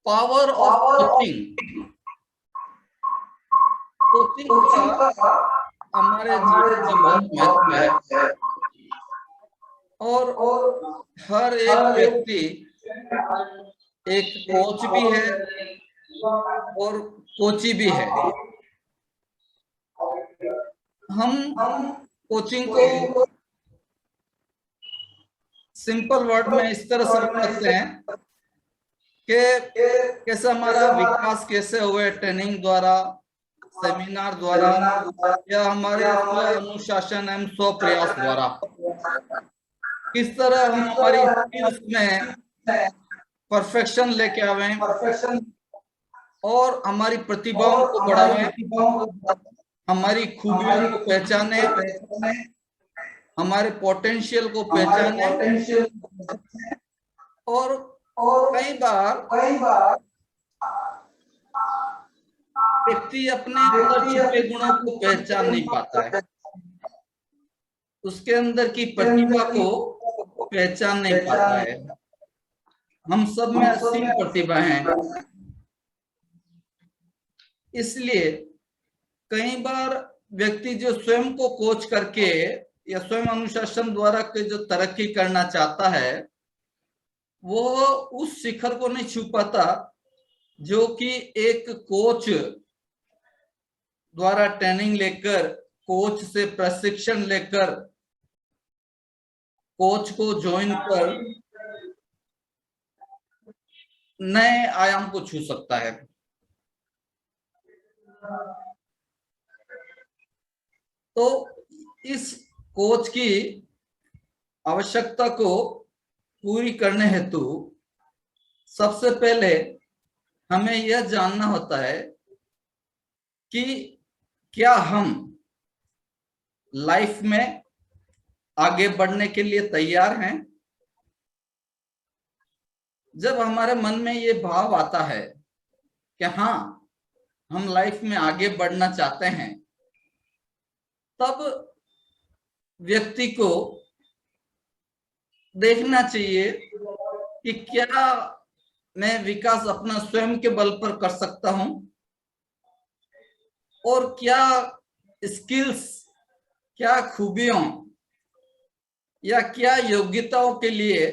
Power of coaching. Coaching का हमारे जीवन में बहुत महत्व है और हर एक व्यक्ति एक कोच भी है और कोची भी है। हम कोचिंग को सिंपल वर्ड में इस तरह समझ सकते हैं कि कैसे हमारा विकास कैसे हुए, ट्रेनिंग द्वारा, सेमिनार द्वारा या हमारे स्व अनुशासन एवं स्व प्रयास द्वारा। किस तरह हम हमारी स्किल्स में परफेक्शन लेके आवे और हमारी प्रतिभाओं को बढ़ावें, हमारी खूबियों को पहचाने, हमारे पोटेंशियल को पहचाने। और कई बार व्यक्ति अपने अंदर छिपे गुणों को पहचान नहीं पाता है, उसके अंदर की प्रतिभा को पहचान नहीं पाता है। हम सब में असीम प्रतिभा है, इसलिए कई बार व्यक्ति जो स्वयं को कोच करके या स्वयं अनुशासन द्वारा के जो तरक्की करना चाहता है वो उस शिखर को नहीं छू पाता जो कि एक कोच द्वारा ट्रेनिंग लेकर, कोच से प्रशिक्षण लेकर, कोच को ज्वाइन कर नए आयाम को छू सकता है। तो इस कोच की आवश्यकता को पूरी करने हेतु सबसे पहले हमें यह जानना होता है कि क्या हम लाइफ में आगे बढ़ने के लिए तैयार हैं। जब हमारे मन में ये भाव आता है कि हाँ हम लाइफ में आगे बढ़ना चाहते हैं, तब व्यक्ति को देखना चाहिए कि क्या मैं विकास अपना स्वयं के बल पर कर सकता हूं और क्या स्किल्स, क्या खूबियों या क्या योग्यताओं के लिए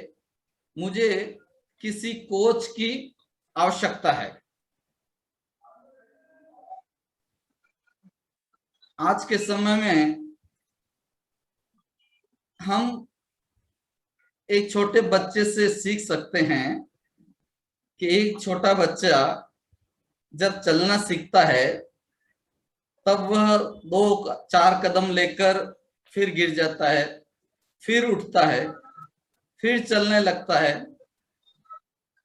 मुझे किसी कोच की आवश्यकता है। आज के समय में हम एक छोटे बच्चे से सीख सकते हैं कि एक छोटा बच्चा जब चलना सीखता है तब वह 2-4 कदम लेकर फिर गिर जाता है, फिर उठता है, फिर चलने लगता है,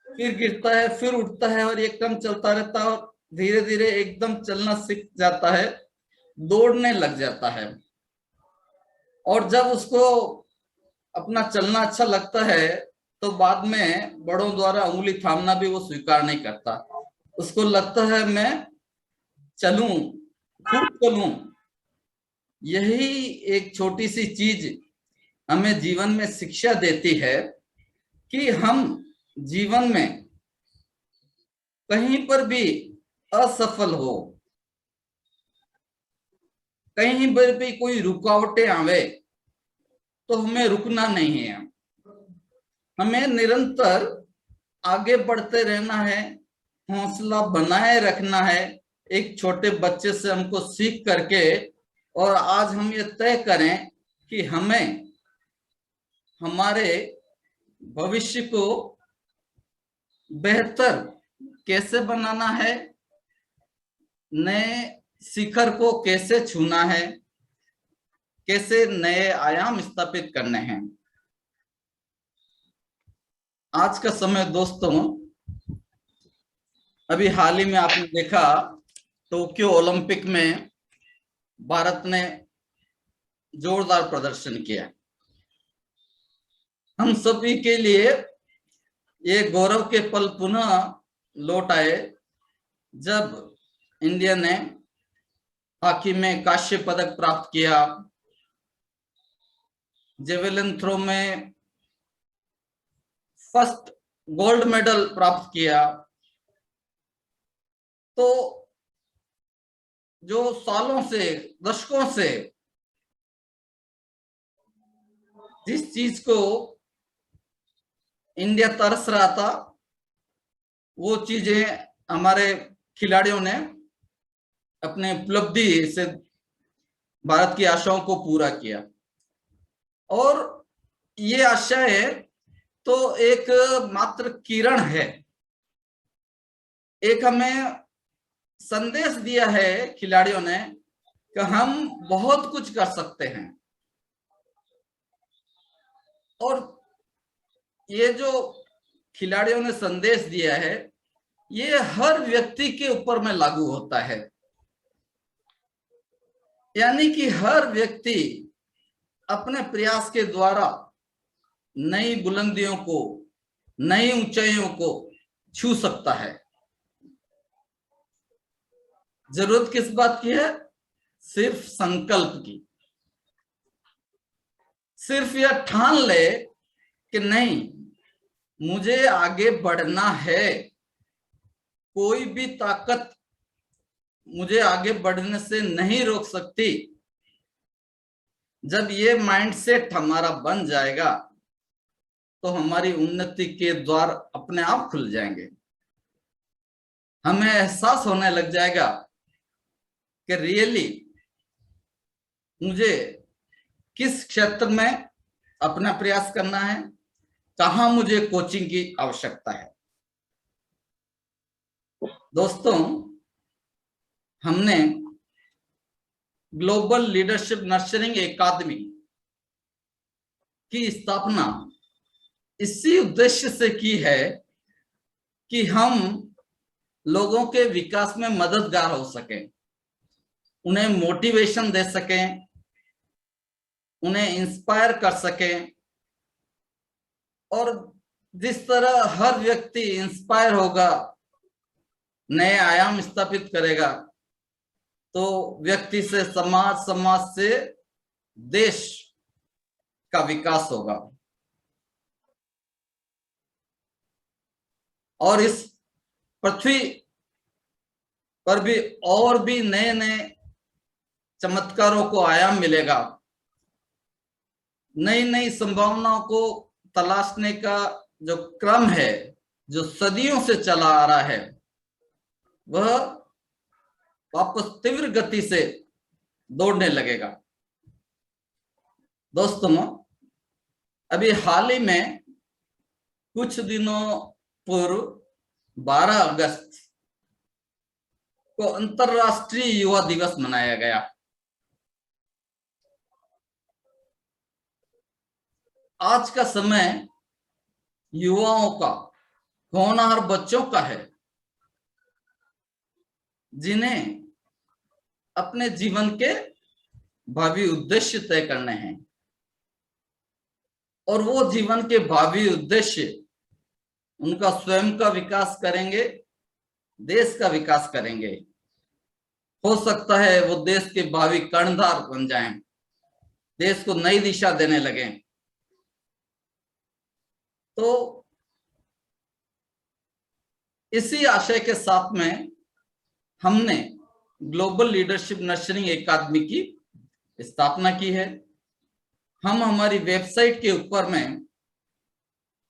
फिर गिरता है, फिर उठता है और एकदम चलता रहता है और धीरे धीरे एकदम चलना सीख जाता है, दौड़ने लग जाता है। और जब उसको अपना चलना अच्छा लगता है तो बाद में बड़ों द्वारा उंगली थामना भी वो स्वीकार नहीं करता। उसको लगता है मैं चलूं, खूब चलूं। यही एक छोटी सी चीज हमें जीवन में शिक्षा देती है कि हम जीवन में कहीं पर भी असफल हो, कहीं पर भी कोई रुकावटें आवे तो हमें रुकना नहीं है, हमें निरंतर आगे बढ़ते रहना है, हौसला बनाए रखना है। एक छोटे बच्चे से हमको सीख करके और आज हम ये तय करें कि हमें हमारे भविष्य को बेहतर कैसे बनाना है, नए शिखर को कैसे छूना है, कैसे नए आयाम स्थापित करने हैं। आज का समय दोस्तों, अभी हाल ही में आपने देखा टोक्यो ओलंपिक में भारत ने जोरदार प्रदर्शन किया। हम सभी के लिए ये गौरव के पल पुनः लौट आए जब इंडिया ने हॉकी में कांस्य पदक प्राप्त किया, जेवेलिन थ्रो में फर्स्ट गोल्ड मेडल प्राप्त किया तो जो सालों से, दशकों से जिस चीज को इंडिया तरस रहा था, वो चीजें हमारे खिलाड़ियों ने अपने उपलब्धि से भारत की आशाओं को पूरा किया। और ये आशाएं तो एक मात्र किरण है, एक हमें संदेश दिया है खिलाड़ियों ने कि हम बहुत कुछ कर सकते हैं। और ये जो खिलाड़ियों ने संदेश दिया है, ये हर व्यक्ति के ऊपर में लागू होता है। यानी कि हर व्यक्ति अपने प्रयास के द्वारा नई बुलंदियों को, नई ऊंचाइयों को छू सकता है। जरूरत किस बात की है? सिर्फ संकल्प की। सिर्फ यह ठान ले कि नहीं, मुझे आगे बढ़ना है, कोई भी ताकत मुझे आगे बढ़ने से नहीं रोक सकती। जब ये माइंडसेट हमारा बन जाएगा तो हमारी उन्नति के द्वार अपने आप खुल जाएंगे। हमें एहसास होने लग जाएगा कि रियली मुझे किस क्षेत्र में अपना प्रयास करना है, कहां मुझे कोचिंग की आवश्यकता है। दोस्तों, हमने ग्लोबल लीडरशिप नर्चरिंग एकेडमी की स्थापना इसी उद्देश्य से की है कि हम लोगों के विकास में मददगार हो सकें, उन्हें मोटिवेशन दे सकें, उन्हें इंस्पायर कर सकें। और जिस तरह हर व्यक्ति इंस्पायर होगा, नए आयाम स्थापित करेगा, तो व्यक्ति से समाज, समाज से देश का विकास होगा। और इस पृथ्वी पर भी और भी नए नए चमत्कारों को आयाम मिलेगा। नई नई संभावनाओं को तलाशने का जो क्रम है, जो सदियों से चला आ रहा है, वह वापस तीव्र गति से दौड़ने लगेगा। दोस्तों, अभी हाल ही में कुछ दिनों पूर्व 12 अगस्त को अंतरराष्ट्रीय युवा दिवस मनाया गया। आज का समय युवाओं का, होनहार बच्चों का है, जिन्हें अपने जीवन के भावी उद्देश्य तय करने हैं। और वो जीवन के भावी उद्देश्य उनका स्वयं का विकास करेंगे, देश का विकास करेंगे। हो सकता है वो देश के भावी कर्णधार बन जाएं, देश को नई दिशा देने लगे। तो इसी आशय के साथ में हमने ग्लोबल लीडरशिप नर्चरिंग एकेडमी की स्थापना की है। हम हमारी वेबसाइट के ऊपर में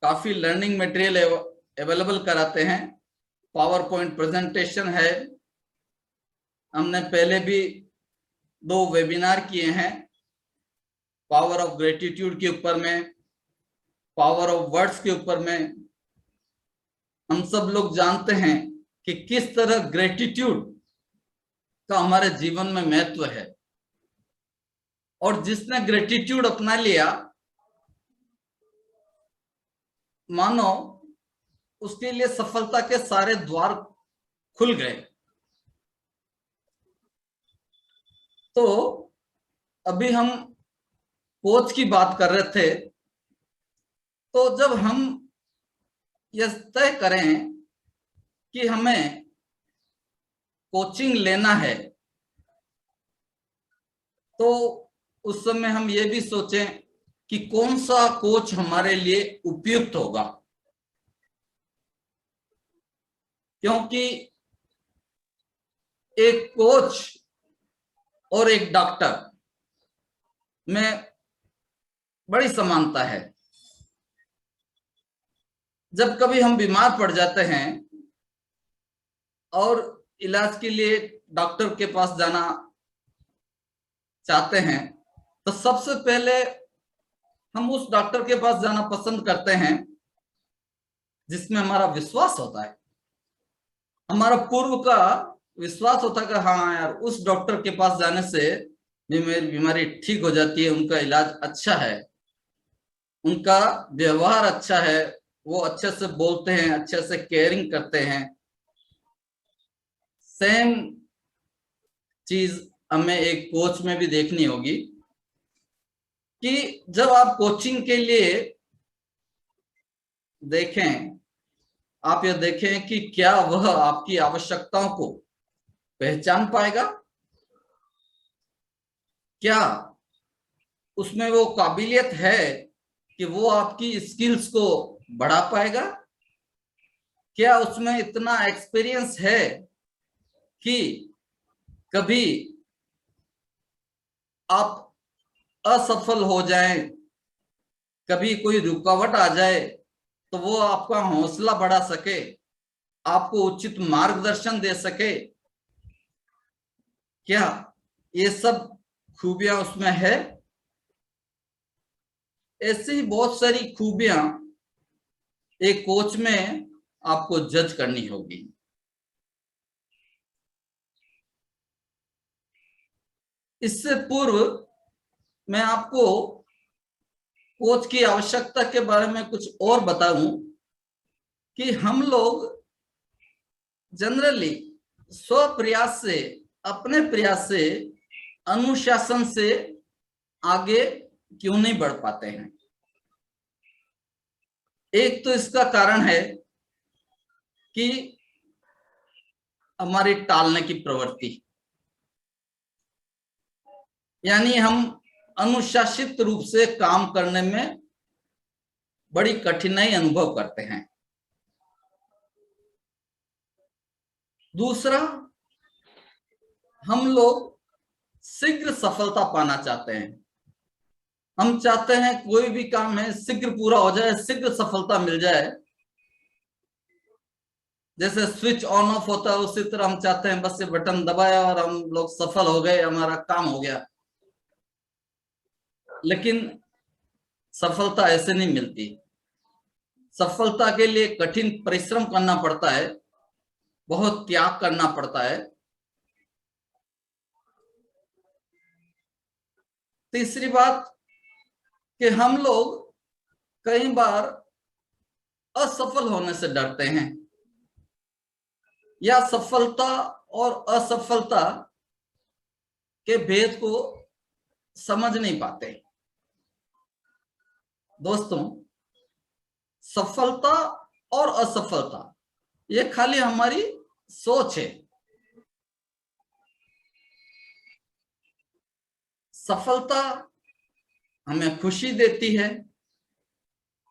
काफी लर्निंग मटेरियल अवेलेबल कराते हैं। पावर पॉइंट प्रेजेंटेशन है। हमने पहले भी 2 वेबिनार किए हैं, पावर ऑफ ग्रेटिट्यूड के ऊपर में, पावर ऑफ वर्ड्स के ऊपर में। हम सब लोग जानते हैं कि किस तरह ग्रेटिट्यूड का हमारे जीवन में महत्व है। और जिसने ग्रेटिट्यूड अपना लिया, मानो उसके लिए सफलता के सारे द्वार खुल गए। तो अभी हम कोच की बात कर रहे थे, तो जब हम यह तय करें कि हमें कोचिंग लेना है, तो उस समय हम ये भी सोचें कि कौन सा कोच हमारे लिए उपयुक्त होगा। क्योंकि एक कोच और एक डॉक्टर में बड़ी समानता है। जब कभी हम बीमार पड़ जाते हैं और इलाज के लिए डॉक्टर के पास जाना चाहते हैं, तो सबसे पहले हम उस डॉक्टर के पास जाना पसंद करते हैं जिसमें हमारा विश्वास होता है, हमारा पूर्व का विश्वास होता है कि हाँ यार, उस डॉक्टर के पास जाने से भी मेरी बीमारी ठीक हो जाती है, उनका इलाज अच्छा है, उनका व्यवहार अच्छा है, वो अच्छे से बोलते हैं, अच्छे से केयरिंग करते हैं। सेम चीज हमें एक कोच में भी देखनी होगी कि जब आप कोचिंग के लिए देखें, आप यह देखें कि क्या वह आपकी आवश्यकताओं को पहचान पाएगा, क्या उसमें वो काबिलियत है कि वो आपकी स्किल्स को बढ़ा पाएगा, क्या उसमें इतना एक्सपीरियंस है कि कभी आप असफल हो जाएं, कभी कोई रुकावट आ जाए तो वो आपका हौसला बढ़ा सके, आपको उचित मार्गदर्शन दे सके, क्या ये सब खूबियां उसमें है? ऐसी बहुत सारी खूबियां एक कोच में आपको जज करनी होगी। इससे पूर्व मैं आपको कोच की आवश्यकता के बारे में कुछ और बताऊं कि हम लोग जनरली स्व प्रयास से, अपने प्रयास से, अनुशासन से आगे क्यों नहीं बढ़ पाते हैं। एक तो इसका कारण है कि हमारी टालने की प्रवृत्ति, यानी हम अनुशासित रूप से काम करने में बड़ी कठिनाई अनुभव करते हैं। दूसरा, हम लोग शीघ्र सफलता पाना चाहते हैं। हम चाहते हैं कोई भी काम है शीघ्र पूरा हो जाए, शीघ्र सफलता मिल जाए। जैसे स्विच ऑन ऑफ होता है उसी तरह हम चाहते हैं बस ये बटन दबाया और हम लोग सफल हो गए, हमारा काम हो गया। लेकिन सफलता ऐसे नहीं मिलती। सफलता के लिए कठिन परिश्रम करना पड़ता है, बहुत त्याग करना पड़ता है। तीसरी बात कि हम लोग कई बार असफल होने से डरते हैं या सफलता और असफलता के भेद को समझ नहीं पाते। दोस्तों, सफलता और असफलता ये खाली हमारी सोच है। सफलता हमें खुशी देती है,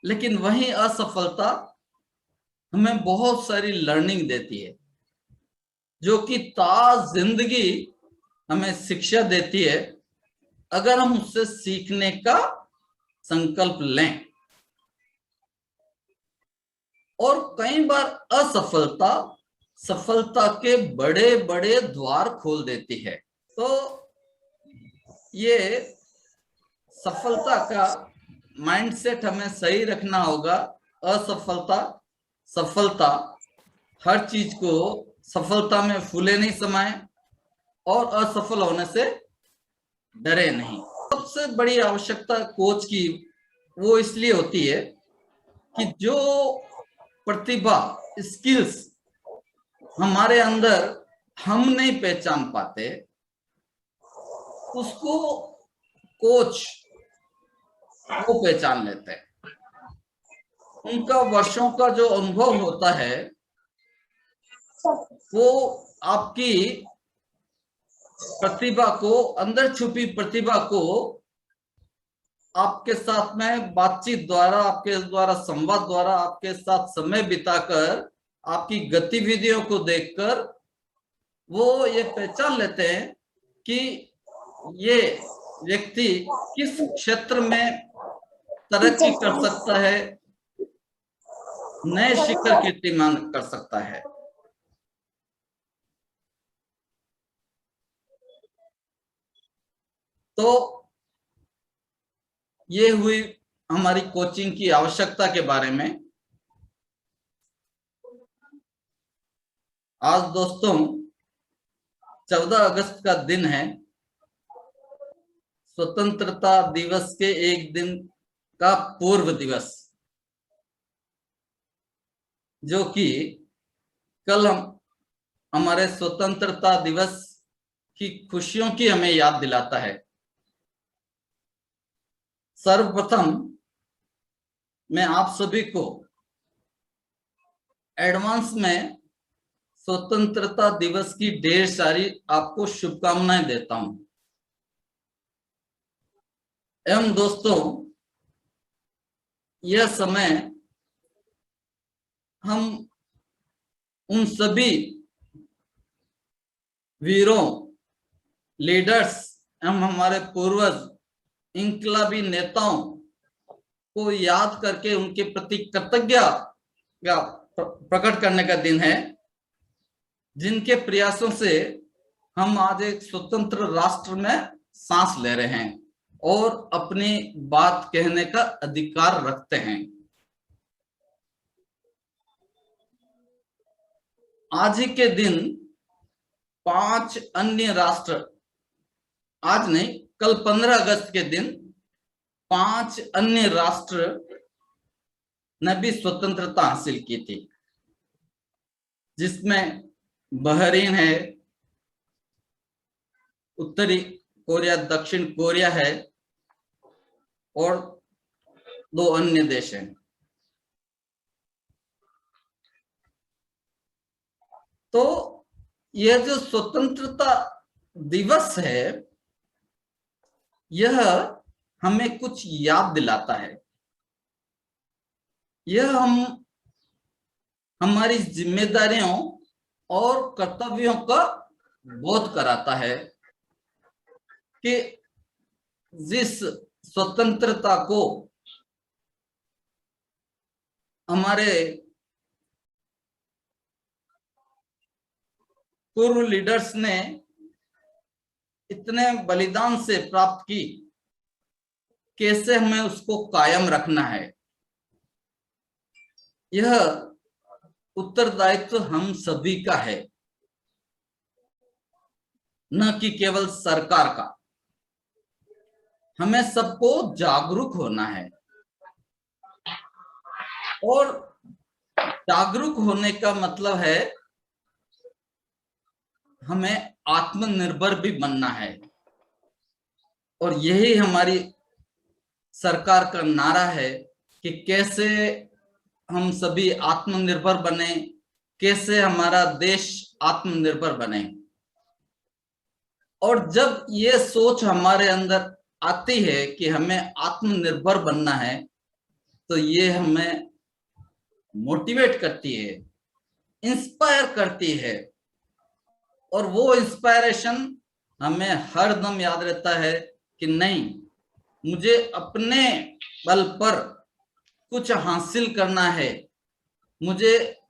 लेकिन वहीं असफलता हमें बहुत सारी लर्निंग देती है, जो कि जिंदगी हमें शिक्षा देती है अगर हम उससे सीखने का संकल्प लें। और कई बार असफलता सफलता के बड़े बड़े द्वार खोल देती है। तो ये सफलता का माइंडसेट हमें सही रखना होगा। असफलता, सफलता, हर चीज को सफलता में फूले नहीं समाए और असफल होने से डरे नहीं। सबसे बड़ी आवश्यकता कोच की वो इसलिए होती है कि जो प्रतिभा, स्किल्स हमारे अंदर हम नहीं पहचान पाते, उसको कोच वो पहचान लेते हैं। उनका वर्षों का जो अनुभव होता है वो आपकी प्रतिभा को, अंदर छुपी प्रतिभा को आपके साथ में बातचीत द्वारा, आपके द्वारा संवाद द्वारा, आपके साथ समय बिताकर, आपकी गतिविधियों को देखकर वो ये पहचान लेते हैं कि ये व्यक्ति किस क्षेत्र में तरक्की कर सकता है, नए शिखर कीर्तिमान कर सकता है। तो ये हुई हमारी कोचिंग की आवश्यकता के बारे में। आज दोस्तों 14 अगस्त का दिन है, स्वतंत्रता दिवस के एक दिन का पूर्व दिवस, जो कि कल हम हमारे स्वतंत्रता दिवस की खुशियों की हमें याद दिलाता है। सर्वप्रथम मैं आप सभी को एडवांस में स्वतंत्रता दिवस की ढेर सारी आपको शुभकामनाएं देता हूं। एवं दोस्तों, यह समय हम उन सभी वीरों, लीडर्स एवं हमारे पूर्वज, इंकलाबी नेताओं को याद करके उनके प्रति कृतज्ञता प्रकट करने का दिन है, जिनके प्रयासों से हम आज एक स्वतंत्र राष्ट्र में सांस ले रहे हैं और अपनी बात कहने का अधिकार रखते हैं। आज ही के दिन 5 अन्य राष्ट्र, आज नहीं कल 15 अगस्त के दिन 5 अन्य राष्ट्र ने भी स्वतंत्रता हासिल की थी, जिसमें बहरीन है, उत्तरी कोरिया, दक्षिण कोरिया है और 2 अन्य देश हैं। तो यह जो स्वतंत्रता दिवस है, यह हमें कुछ याद दिलाता है। यह हमारी जिम्मेदारियों और कर्तव्यों का बोध कराता है कि जिस स्वतंत्रता को हमारे पूर्व लीडर्स ने इतने बलिदान से प्राप्त की, कैसे हमें उसको कायम रखना है, यह उत्तरदायित्व हम सभी का है, न कि केवल सरकार का। हमें सबको जागरूक होना है और जागरूक होने का मतलब है हमें आत्मनिर्भर भी बनना है। और यही हमारी सरकार का नारा है कि कैसे हम सभी आत्मनिर्भर बने, कैसे हमारा देश आत्मनिर्भर बने। और जब ये सोच हमारे अंदर आती है कि हमें आत्मनिर्भर बनना है, तो ये हमें मोटिवेट करती है, इंस्पायर करती है, और वो इंस्पायरेशन हमें हर दम याद रहता है कि नहीं, मुझे अपने बल पर कुछ हासिल करना है, मुझे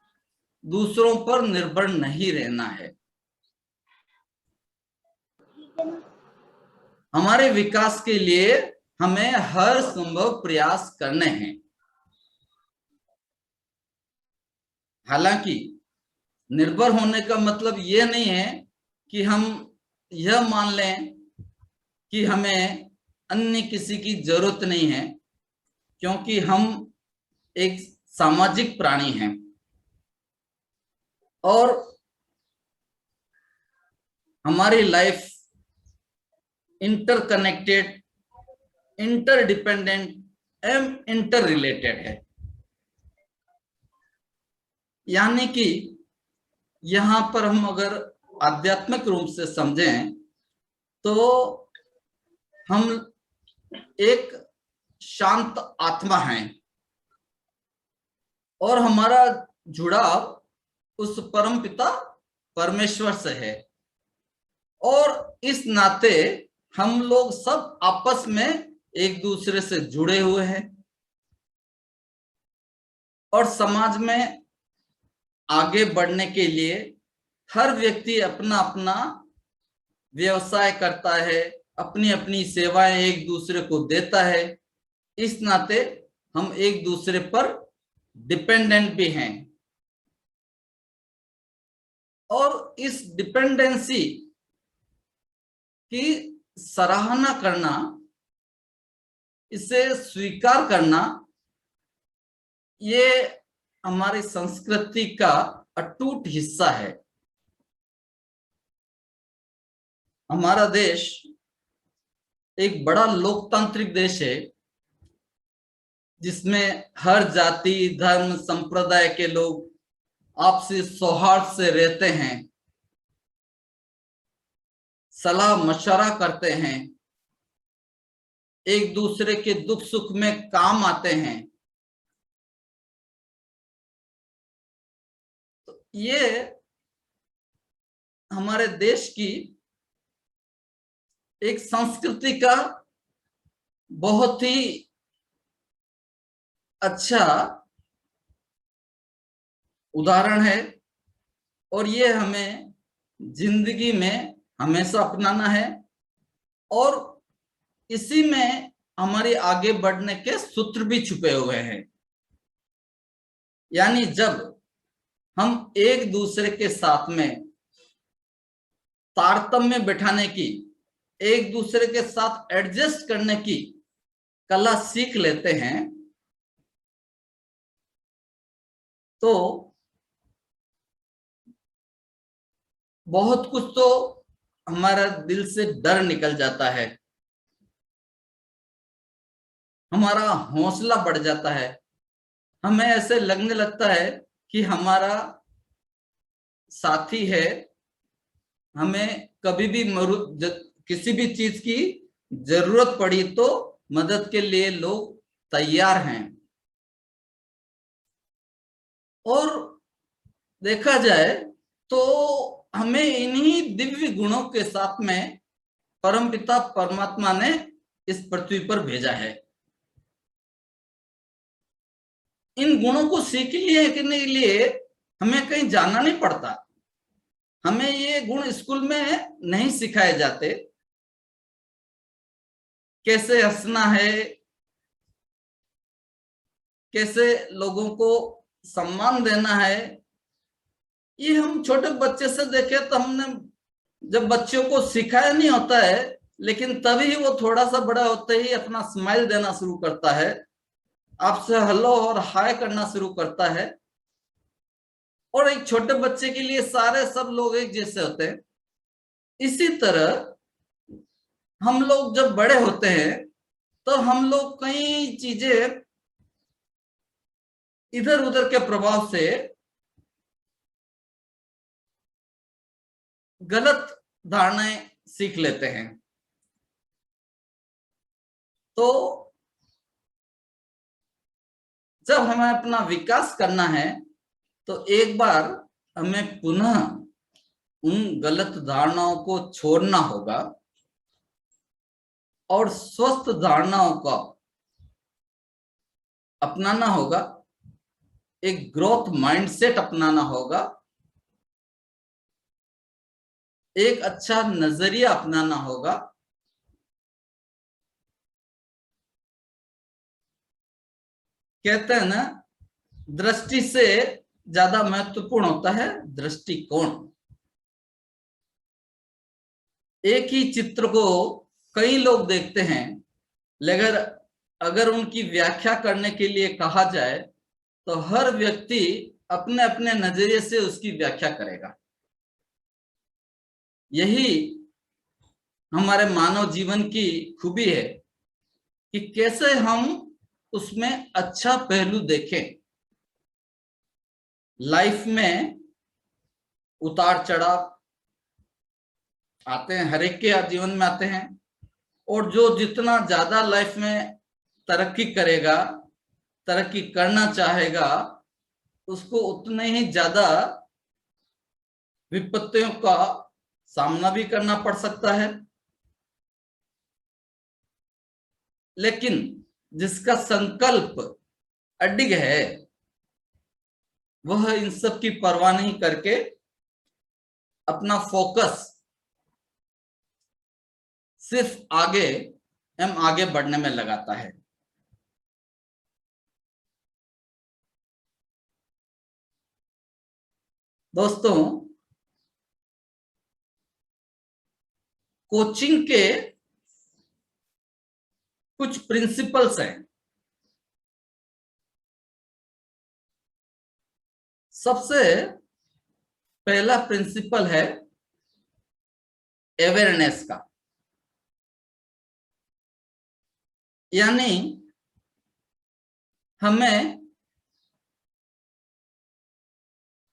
दूसरों पर निर्भर नहीं रहना है। हमारे विकास के लिए हमें हर संभव प्रयास करने हैं। हालांकि निर्भर होने का मतलब ये नहीं है कि हम यह मान लें कि हमें अन्य किसी की जरूरत नहीं है, क्योंकि हम एक सामाजिक प्राणी हैं और हमारी लाइफ इंटरकनेक्टेड, इंटरडिपेंडेंट एवं इंटर रिलेटेड है। यानी कि यहां पर हम अगर आध्यात्मिक रूप से समझें तो हम एक शांत आत्मा हैं और हमारा जुड़ाव उस परम पिता परमेश्वर से है, और इस नाते हम लोग सब आपस में एक दूसरे से जुड़े हुए हैं, और समाज में आगे बढ़ने के लिए हर व्यक्ति अपना अपना व्यवसाय करता है, अपनी अपनी सेवाएं एक दूसरे को देता है। इस नाते हम एक दूसरे पर डिपेंडेंट भी हैं, और इस डिपेंडेंसी की सराहना करना, इसे स्वीकार करना, ये हमारी संस्कृति का अटूट हिस्सा है। हमारा देश एक बड़ा लोकतांत्रिक देश है, जिसमें हर जाति, धर्म, संप्रदाय के लोग आपसी सौहार्द से रहते हैं, सलाह मशवरा करते हैं, एक दूसरे के दुख सुख में काम आते हैं। तो ये हमारे देश की एक संस्कृति का बहुत ही अच्छा उदाहरण है, और ये हमें जिंदगी में हमेशा अपनाना है, और इसी में हमारे आगे बढ़ने के सूत्र भी छुपे हुए हैं। यानी जब हम एक दूसरे के साथ में तारतम्य बिठाने की, एक दूसरे के साथ एडजस्ट करने की कला सीख लेते हैं, तो बहुत कुछ तो हमारा दिल से डर निकल जाता है, हमारा हौसला बढ़ जाता है। हमें ऐसे लगने लगता है कि हमारा साथी है, हमें कभी भी किसी भी चीज की जरूरत पड़ी तो मदद के लिए लोग तैयार हैं। और देखा जाए तो हमें इन्हीं दिव्य गुणों के साथ में परमपिता परमात्मा ने इस पृथ्वी पर भेजा है। इन गुणों को सीखने के लिए हमें कहीं जाना नहीं पड़ता। हमें ये गुण स्कूल में नहीं सिखाए जाते। कैसे हंसना है, कैसे लोगों को सम्मान देना है, ये हम छोटे बच्चे से देखे तो हमने जब बच्चों को सिखाया नहीं होता है, लेकिन तभी वो थोड़ा सा बड़ा होते ही अपना स्माइल देना शुरू करता है, आपसे हेलो और हाय करना शुरू करता है। और एक छोटे बच्चे के लिए सारे सब लोग एक जैसे होते हैं। इसी तरह हम लोग जब बड़े होते हैं तो हम लोग कई चीजें इधर उधर के प्रभाव से गलत धारणाएं सीख लेते हैं। तो जब हमें अपना विकास करना है तो एक बार हमें पुनः उन गलत धारणाओं को छोड़ना होगा और स्वस्थ धारणाओं का अपनाना होगा, एक ग्रोथ माइंडसेट अपनाना होगा, एक अच्छा नजरिया अपनाना होगा। कहते हैं ना, दृष्टि से ज्यादा महत्वपूर्ण होता है दृष्टिकोण। एक ही चित्र को कई लोग देखते हैं, लेकिन अगर उनकी व्याख्या करने के लिए कहा जाए तो हर व्यक्ति अपने अपने नजरिए से उसकी व्याख्या करेगा। यही हमारे मानव जीवन की खूबी है कि कैसे हम उसमें अच्छा पहलू देखें। लाइफ में उतार चढ़ाव आते हैं, हर एक के जीवन में आते हैं, और जो जितना ज्यादा लाइफ में तरक्की करेगा, तरक्की करना चाहेगा, उसको उतने ही ज्यादा विपत्तियों का सामना भी करना पड़ सकता है, लेकिन जिसका संकल्प अडिग है वह इन सब की परवाह नहीं करके अपना फोकस सिर्फ आगे एवं आगे बढ़ने में लगाता है। दोस्तों, कोचिंग के कुछ प्रिंसिपल्स हैं। सबसे पहला प्रिंसिपल है अवेयरनेस का, यानी हमें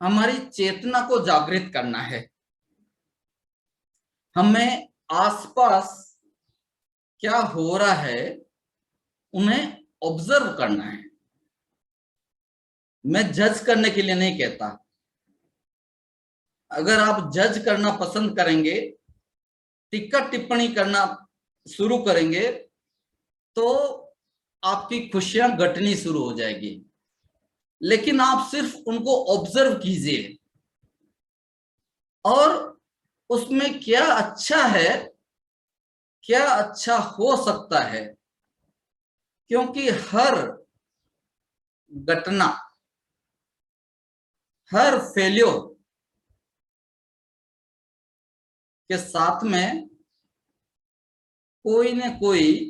हमारी चेतना को जागृत करना है। हमें आसपास क्या हो रहा है उन्हें ऑब्जर्व करना है। मैं जज करने के लिए नहीं कहता। अगर आप जज करना पसंद करेंगे, टीका टिप्पणी करना शुरू करेंगे, तो आपकी खुशियां घटनी शुरू हो जाएगी। लेकिन आप सिर्फ उनको ऑब्जर्व कीजिए और उसमें क्या अच्छा है, क्या अच्छा हो सकता है, क्योंकि हर घटना, हर फेल्योर के साथ में कोई न कोई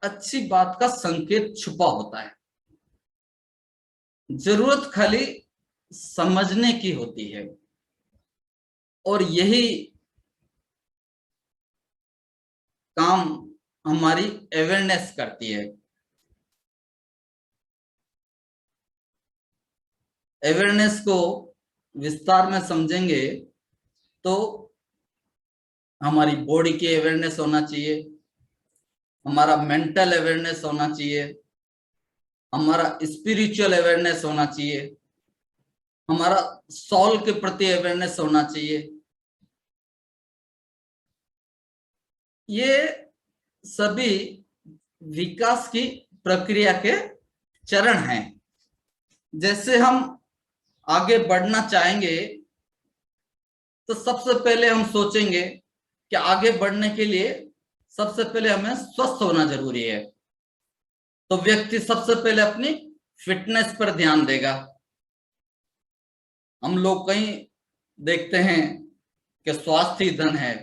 अच्छी बात का संकेत छुपा होता है। जरूरत खाली समझने की होती है, और यही काम हमारी अवेयरनेस करती है। अवेयरनेस को विस्तार में समझेंगे तो हमारी बॉडी की अवेयरनेस होना चाहिए, हमारा मेंटल अवेयरनेस होना चाहिए, हमारा स्पिरिचुअल अवेयरनेस होना चाहिए, हमारा सोल के प्रति अवेयरनेस होना चाहिए। ये सभी विकास की प्रक्रिया के चरण हैं। जैसे हम आगे बढ़ना चाहेंगे तो सबसे पहले हम सोचेंगे कि आगे बढ़ने के लिए सबसे पहले हमें स्वस्थ होना जरूरी है। तो व्यक्ति सबसे पहले अपनी फिटनेस पर ध्यान देगा। हम लोग कहीं देखते हैं कि स्वास्थ्य ही धन है,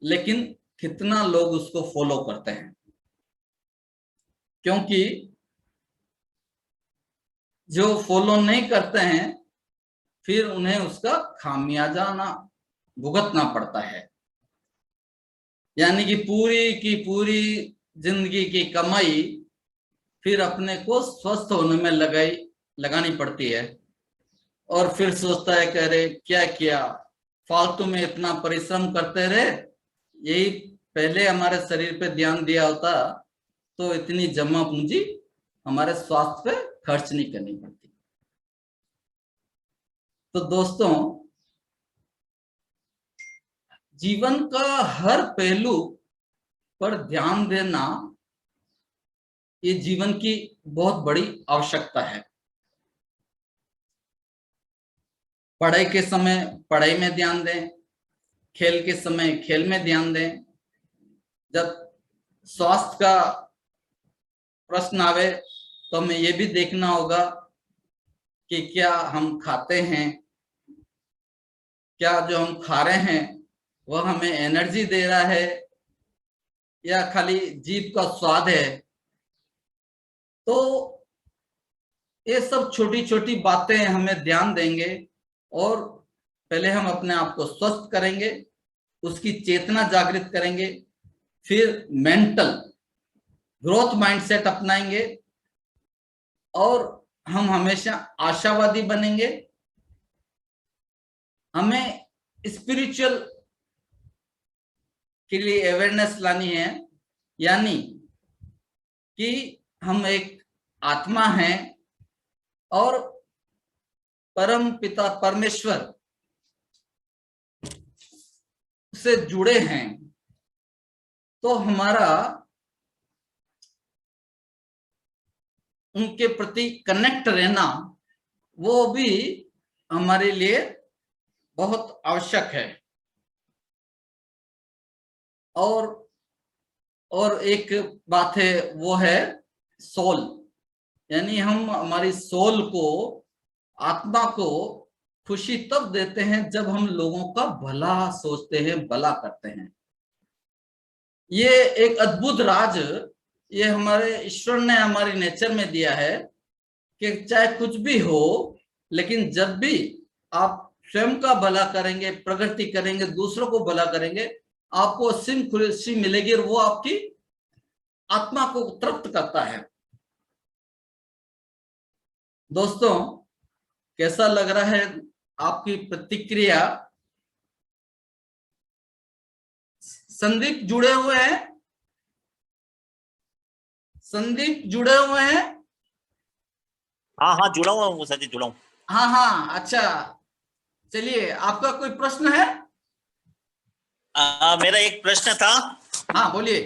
लेकिन कितना लोग उसको फॉलो करते हैं? क्योंकि जो फॉलो नहीं करते हैं फिर उन्हें उसका खामियाजा भुगतना पड़ता है। यानी कि पूरी की पूरी जिंदगी की कमाई फिर अपने को स्वस्थ होने में लगानी पड़ती है, और फिर सोचता है कि अरे क्या किया, फालतू में इतना परिश्रम करते रहे, यही पहले हमारे शरीर पे ध्यान दिया होता तो इतनी जमा पूंजी हमारे स्वास्थ्य पे खर्च नहीं करनी पड़ती। तो दोस्तों, जीवन का हर पहलू पर ध्यान देना ये जीवन की बहुत बड़ी आवश्यकता है। पढ़ाई के समय पढ़ाई में ध्यान दें, खेल के समय खेल में ध्यान दें। जब स्वास्थ्य का प्रश्न आवे तो हमें ये भी देखना होगा कि क्या हम खाते हैं, क्या जो हम खा रहे हैं वह हमें एनर्जी दे रहा है या खाली जीभ का स्वाद है। तो ये सब छोटी छोटी बातें हमें ध्यान देंगे, और पहले हम अपने आप को स्वस्थ करेंगे, उसकी चेतना जागृत करेंगे, फिर मेंटल ग्रोथ माइंडसेट अपनाएंगे, और हम हमेशा आशावादी बनेंगे। हमें स्पिरिचुअल के लिए अवेयरनेस लानी है, यानी कि हम एक आत्मा हैं और परम पिता परमेश्वर से जुड़े हैं, तो हमारा उनके प्रति कनेक्ट रहना वो भी हमारे लिए बहुत आवश्यक है। और एक बात है, वो है सोल, यानी हम हमारी सोल को, आत्मा को खुशी तब देते हैं जब हम लोगों का भला सोचते हैं, भला करते हैं। ये एक अद्भुत राज ये हमारे ईश्वर ने हमारे नेचर में दिया है कि चाहे कुछ भी हो, लेकिन जब भी आप स्वयं का भला करेंगे, प्रगति करेंगे, दूसरों को भला करेंगे, आपको असीम खुशी मिलेगी और वो आपकी आत्मा को तृप्त करता है। दोस्तों, कैसा लग रहा है आपकी प्रतिक्रिया? संदीप जुड़े हुए हैं? संदीप जुड़े हुए हैं? हाँ हाँ, जुड़ा हुआ हूँ सर जी, जुड़ा हूँ। हाँ हाँ, अच्छा, चलिए, आपका कोई प्रश्न है? मेरा एक प्रश्न था। हाँ, बोलिए।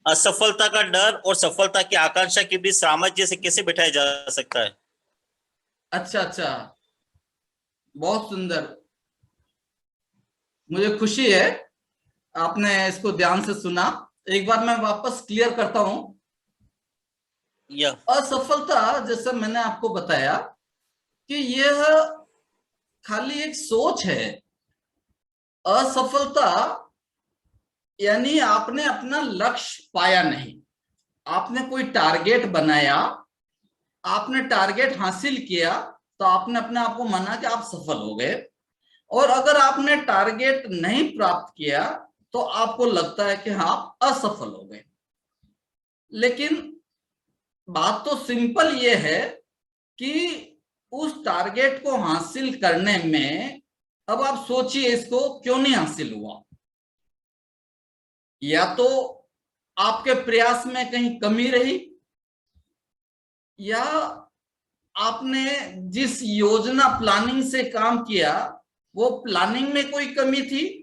असफलता का डर और सफलता की आकांक्षा के बीच सामंजस्य से कैसे बिठाया जा सकता है? अच्छा अच्छा, बहुत सुंदर, मुझे खुशी है आपने इसको ध्यान से सुना। एक बार मैं वापस क्लियर करता हूं। असफलता, जैसे मैंने आपको बताया कि यह खाली एक सोच है। असफलता यानी आपने अपना लक्ष्य पाया नहीं, आपने कोई टारगेट बनाया, आपने टारगेट हासिल किया, तो आपने अपने आप को माना कि आप सफल हो गए। और अगर आपने टारगेट नहीं प्राप्त किया तो आपको लगता है कि हाँ, आप असफल हो गए। लेकिन बात तो सिंपल ये है कि उस टारगेट को हासिल करने में, अब आप सोचिए इसको, क्यों नहीं हासिल हुआ? या तो आपके प्रयास में कहीं कमी रही, या आपने जिस योजना प्लानिंग से काम किया वो प्लानिंग में कोई कमी थी,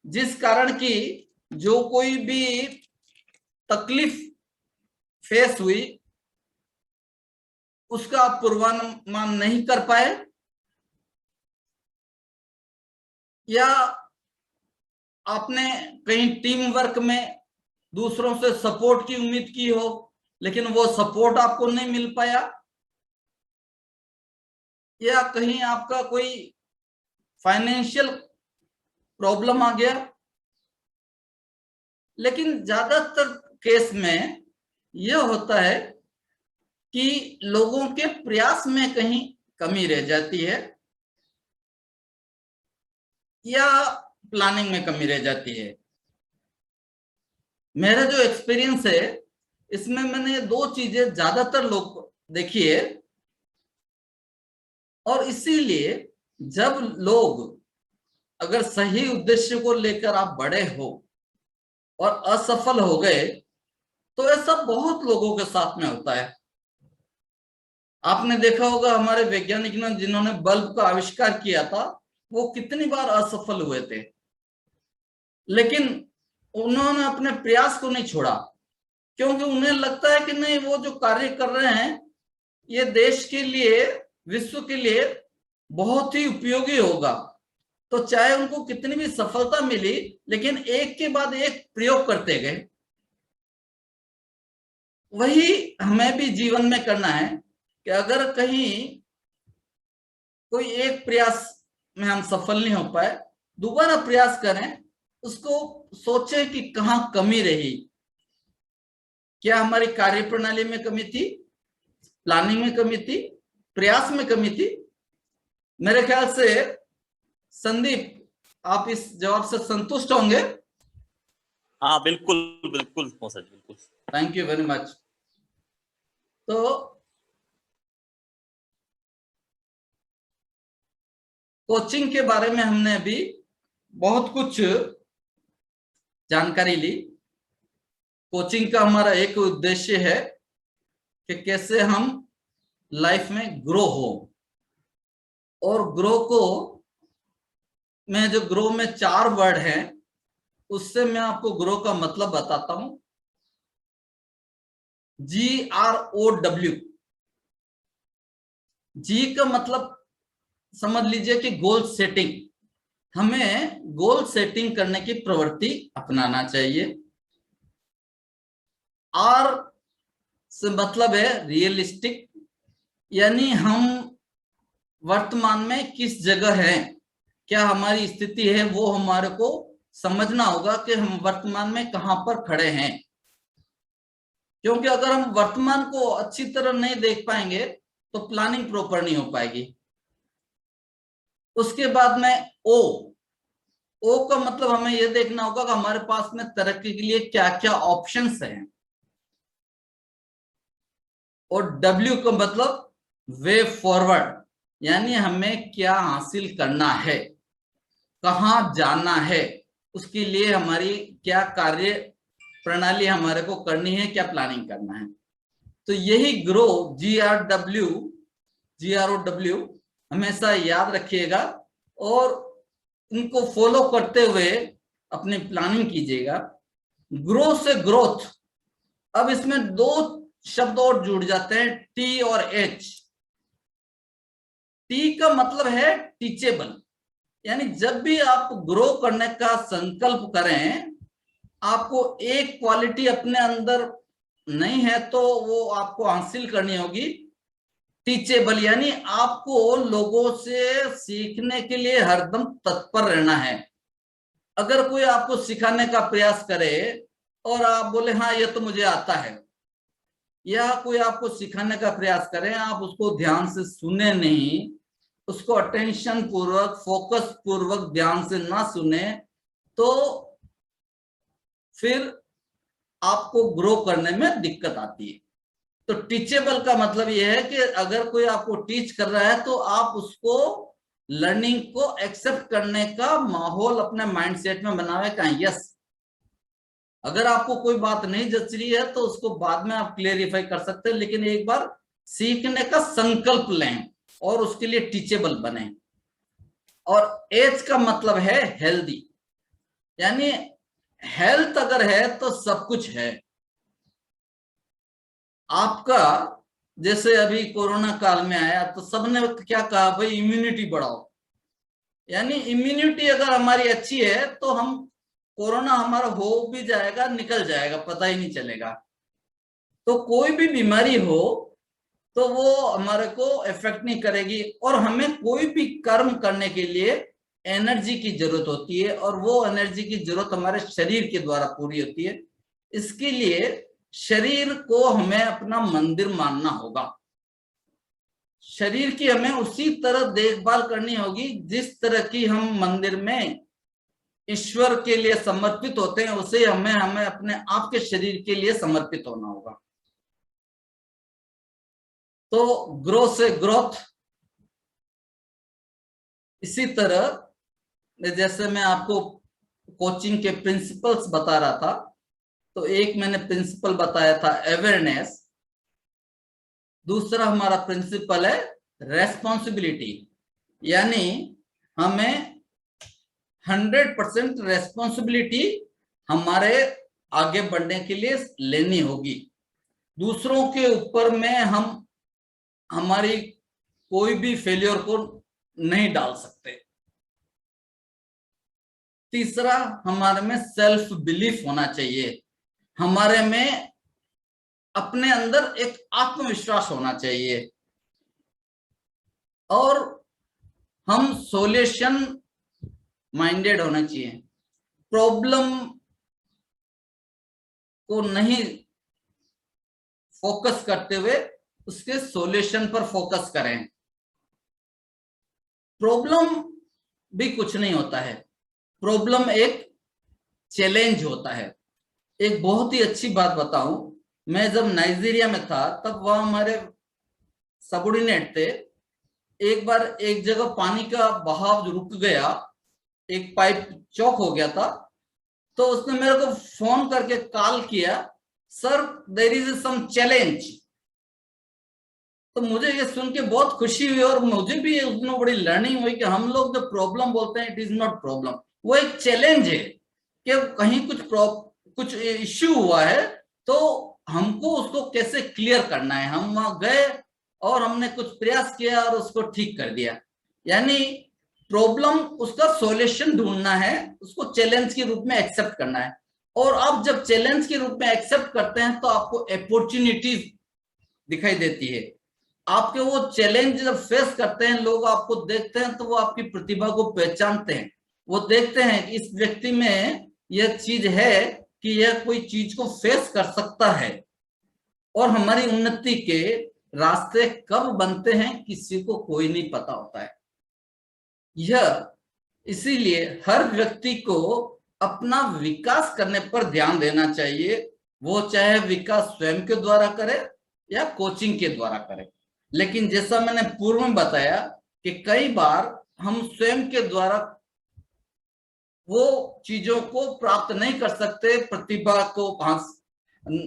जिस कारण की जो कोई भी तकलीफ फेस हुई उसका आप पूर्वानुमान नहीं कर पाए, या आपने कहीं टीम वर्क में दूसरों से सपोर्ट की उम्मीद की हो लेकिन वो सपोर्ट आपको नहीं मिल पाया, या कहीं आपका कोई फाइनेंशियल प्रॉब्लम आ गया। लेकिन ज्यादातर केस में यह होता है कि लोगों के प्रयास में कहीं कमी रह जाती है या प्लानिंग में कमी रह जाती है। मेरा जो एक्सपीरियंस है इसमें मैंने दो चीजें ज्यादातर लोग देखी है, और इसीलिए जब लोग अगर सही उद्देश्य को लेकर आप बड़े हो और असफल हो गए, तो ऐसा बहुत लोगों के साथ में होता है। आपने देखा होगा हमारे वैज्ञानिक ने जिन्होंने बल्ब का आविष्कार किया था वो कितनी बार असफल हुए थे, लेकिन उन्होंने अपने प्रयास को नहीं छोड़ा, क्योंकि उन्हें लगता है कि नहीं, वो जो कार्य कर रहे हैं ये देश के लिए, विश्व के लिए बहुत ही उपयोगी होगा। तो चाहे उनको कितनी भी सफलता मिली, लेकिन एक के बाद एक प्रयोग करते गए। वही हमें भी जीवन में करना है कि अगर कहीं कोई एक प्रयास में हम सफल नहीं हो पाए, दोबारा प्रयास करें, उसको सोचें कि कहां कमी रही। क्या हमारी कार्यप्रणाली में कमी थी, प्लानिंग में कमी थी, प्रयास में कमी थी? मेरे ख्याल से संदीप, आप इस जवाब से संतुष्ट होंगे? हाँ बिल्कुल बिल्कुल सर, बिल्कुल। Thank you very much. तो कोचिंग के बारे में हमने अभी बहुत कुछ जानकारी ली। कोचिंग का हमारा एक उद्देश्य है कि कैसे हम लाइफ में ग्रो हो, और ग्रो को मैं जो ग्रो में 4 वर्ड हैं उससे मैं आपको ग्रो का मतलब बताता हूं। GROW। जी का मतलब समझ लीजिए कि गोल सेटिंग। हमें गोल सेटिंग करने की प्रवृत्ति अपनाना चाहिए। आर से मतलब है रियलिस्टिक, यानी हम वर्तमान में किस जगह हैं, क्या हमारी स्थिति है, वो हमारे को समझना होगा कि हम वर्तमान में कहां पर खड़े हैं। क्योंकि अगर हम वर्तमान को अच्छी तरह नहीं देख पाएंगे तो प्लानिंग प्रॉपर नहीं हो पाएगी। उसके बाद में ओ का मतलब हमें यह देखना होगा कि हमारे पास में तरक्की के लिए क्या क्या ऑप्शंस हैं। और डब्ल्यू का मतलब वे फॉरवर्ड, यानी हमें क्या हासिल करना है, कहां जाना है, उसके लिए हमारी क्या कार्य प्रणाली हमारे को करनी है, क्या प्लानिंग करना है। तो यही ग्रो GROW हमेशा याद रखिएगा और इनको फॉलो करते हुए अपनी प्लानिंग कीजिएगा। ग्रो से ग्रोथ, अब इसमें 2 शब्द और जुड़ जाते हैं, टी और एच। टी का मतलब है टीचेबल, यानी जब भी आप ग्रो करने का संकल्प करें, आपको एक क्वालिटी अपने अंदर नहीं है तो वो आपको हासिल करनी होगी, टीचेबल, यानी आपको लोगों से सीखने के लिए हरदम तत्पर रहना है। अगर कोई आपको सिखाने का प्रयास करे और आप बोले हाँ ये तो मुझे आता है, या कोई आपको सिखाने का प्रयास करे, आप उसको ध्यान से सुने नहीं, उसको अटेंशन पूर्वक फोकस पूर्वक ध्यान से ना सुने, तो फिर आपको ग्रो करने में दिक्कत आती है। तो टीचेबल का मतलब यह है कि अगर कोई आपको टीच कर रहा है तो आप उसको लर्निंग को एक्सेप्ट करने का माहौल अपने माइंडसेट में बनावे का यस। अगर आपको कोई बात नहीं जच रही है तो उसको बाद में आप क्लेरिफाई कर सकते हैं, लेकिन एक बार सीखने का संकल्प लें और उसके लिए टीचेबल बने। और एज का मतलब है हेल्दी, यानी हेल्थ अगर है तो सब कुछ है आपका। जैसे अभी कोरोना काल में आया तो सबने क्या कहा, भाई इम्यूनिटी बढ़ाओ, यानी इम्यूनिटी अगर हमारी अच्छी है तो हम कोरोना हमारा हो भी जाएगा, निकल जाएगा, पता ही नहीं चलेगा। तो कोई भी बीमारी हो तो वो हमारे को इफेक्ट नहीं करेगी। और हमें कोई भी कर्म करने के लिए एनर्जी की जरूरत होती है, और वो एनर्जी की जरूरत हमारे शरीर के द्वारा पूरी होती है। इसके लिए शरीर को हमें अपना मंदिर मानना होगा। शरीर की हमें उसी तरह देखभाल करनी होगी जिस तरह की हम मंदिर में ईश्वर के लिए समर्पित होते हैं, उसे हमें अपने आप के शरीर के लिए समर्पित होना होगा। तो ग्रो से ग्रोथ, इसी तरह जैसे मैं आपको कोचिंग के प्रिंसिपल्स बता रहा था, तो एक मैंने प्रिंसिपल बताया था अवेयरनेस, दूसरा हमारा प्रिंसिपल है रेस्पॉन्सिबिलिटी, यानी हमें 100% रेस्पॉन्सिबिलिटी हमारे आगे बढ़ने के लिए लेनी होगी। दूसरों के ऊपर में हम हमारी कोई भी फेलियर को नहीं डाल सकते। तीसरा हमारे में सेल्फ बिलीफ होना चाहिए, हमारे में अपने अंदर एक आत्मविश्वास होना चाहिए, और हम सॉल्यूशन माइंडेड होना चाहिए। प्रॉब्लम को नहीं फोकस करते हुए उसके सॉल्यूशन पर फोकस करें। प्रॉब्लम भी कुछ नहीं होता है, प्रॉब्लम एक चैलेंज होता है। एक बहुत ही अच्छी बात बताऊं, मैं जब नाइजीरिया में था तब वहां हमारे सबॉर्डिनेट थे। एक बार एक जगह पानी का बहाव रुक गया, एक पाइप चौक हो गया था, तो उसने मेरे को फोन करके कॉल किया, sir there is some challenge. तो मुझे ये सुन के बहुत खुशी हुई और मुझे भी उसमें बड़ी लर्निंग हुई कि हम लोग जो प्रॉब्लम बोलते हैं, इट इज नॉट प्रॉब्लम, वो एक चैलेंज है कि कहीं कुछ इश्यू हुआ है तो हमको उसको कैसे क्लियर करना है। हम वहां गए और हमने कुछ प्रयास किया और उसको ठीक कर दिया। यानी प्रॉब्लम, उसका सॉल्यूशन ढूंढना है, उसको चैलेंज के रूप में एक्सेप्ट करना है। और आप जब चैलेंज के रूप में एक्सेप्ट करते हैं तो आपको अपॉर्चुनिटीज दिखाई देती है। आपके वो चैलेंज जब फेस करते हैं, लोग आपको देखते हैं तो वो आपकी प्रतिभा को पहचानते हैं। वो देखते हैं कि इस व्यक्ति में यह चीज है कि यह कोई चीज को फेस कर सकता है। और हमारी उन्नति के रास्ते कब बनते हैं किसी को कोई नहीं पता होता है। यह इसीलिए हर व्यक्ति को अपना विकास करने पर ध्यान देना चाहिए, वो चाहे विकास स्वयं के द्वारा करे या कोचिंग के द्वारा करे। लेकिन जैसा मैंने पूर्व में बताया कि कई बार हम स्वयं के द्वारा वो चीजों को प्राप्त नहीं कर सकते, प्रतिभा को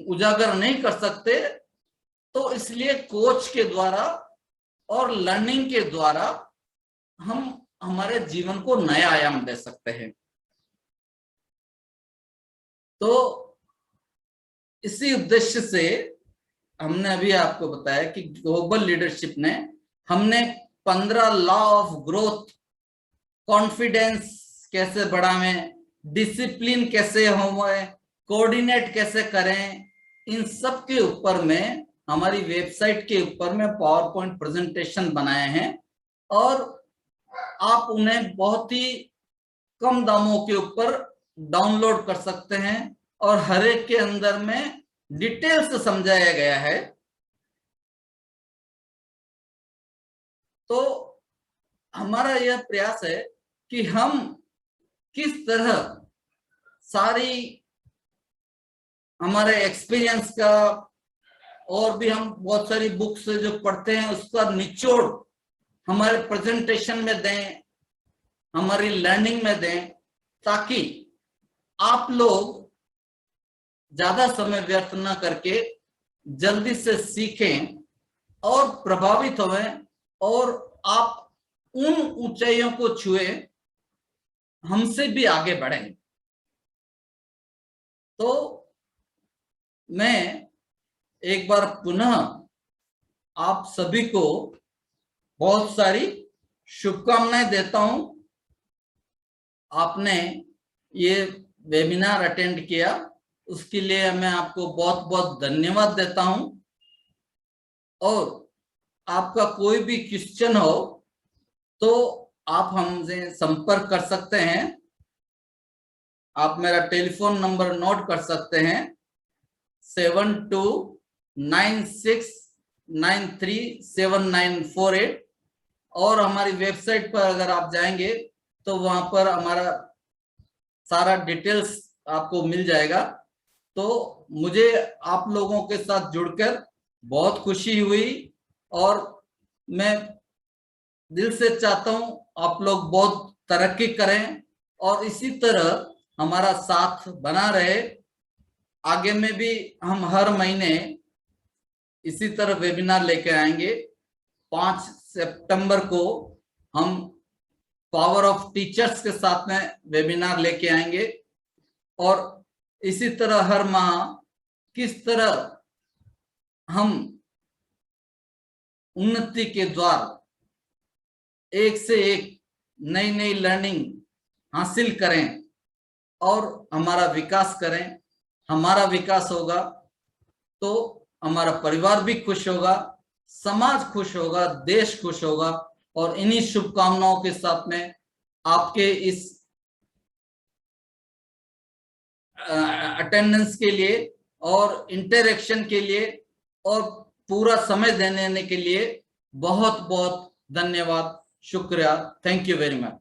उजागर नहीं कर सकते, तो इसलिए कोच के द्वारा और लर्निंग के द्वारा हम हमारे जीवन को नया आयाम दे सकते हैं। तो इसी उद्देश्य से हमने अभी आपको बताया कि ग्लोबल लीडरशिप ने हमने 15 लॉ ऑफ ग्रोथ, कॉन्फिडेंस कैसे बढ़ावें, डिसिप्लिन कैसे हो, कोऑर्डिनेट कैसे करें, इन सब के ऊपर में हमारी वेबसाइट के ऊपर में पावर पॉइंट प्रेजेंटेशन बनाए हैं। और आप उन्हें बहुत ही कम दामों के ऊपर डाउनलोड कर सकते हैं और हर एक के अंदर में डिटेल से समझाया गया है। तो हमारा यह प्रयास है कि हम किस तरह सारी हमारे एक्सपीरियंस का, और भी हम बहुत सारी बुक्स जो पढ़ते हैं उसका निचोड़ हमारे प्रेजेंटेशन में दें, हमारी लर्निंग में दें, ताकि आप लोग ज्यादा समय व्यर्थ न करके जल्दी से सीखें और प्रभावित हों और आप उन ऊंचाइयों को छुए, हमसे भी आगे बढ़ें। तो मैं एक बार पुनः आप सभी को बहुत सारी शुभकामनाएं देता हूं। आपने ये वेबिनार अटेंड किया, उसके लिए मैं आपको बहुत बहुत धन्यवाद देता हूं। और आपका कोई भी क्वेश्चन हो तो आप हमसे संपर्क कर सकते हैं। आप मेरा टेलीफोन नंबर नोट कर सकते हैं, 7296937948। और हमारी वेबसाइट पर अगर आप जाएंगे तो वहां पर हमारा सारा डिटेल्स आपको मिल जाएगा। तो मुझे आप लोगों के साथ जुड़कर बहुत खुशी हुई और मैं दिल से चाहता हूं आप लोग बहुत तरक्की करें और इसी तरह हमारा साथ बना रहे। आगे में भी हम हर महीने इसी तरह वेबिनार लेके आएंगे। 5 सितंबर को हम पावर ऑफ टीचर्स के साथ में वेबिनार लेके आएंगे। और इसी तरह हर माह किस तरह हम उन्नति के द्वार एक से एक नई नई लर्निंग हासिल करें और हमारा विकास करें। हमारा विकास होगा तो हमारा परिवार भी खुश होगा, समाज खुश होगा, देश खुश होगा। और इन्हीं शुभकामनाओं के साथ में आपके इस अटेंडेंस के लिए और इंटरेक्शन के लिए और पूरा समय देने के लिए बहुत बहुत धन्यवाद, शुक्रिया। Thank you very much.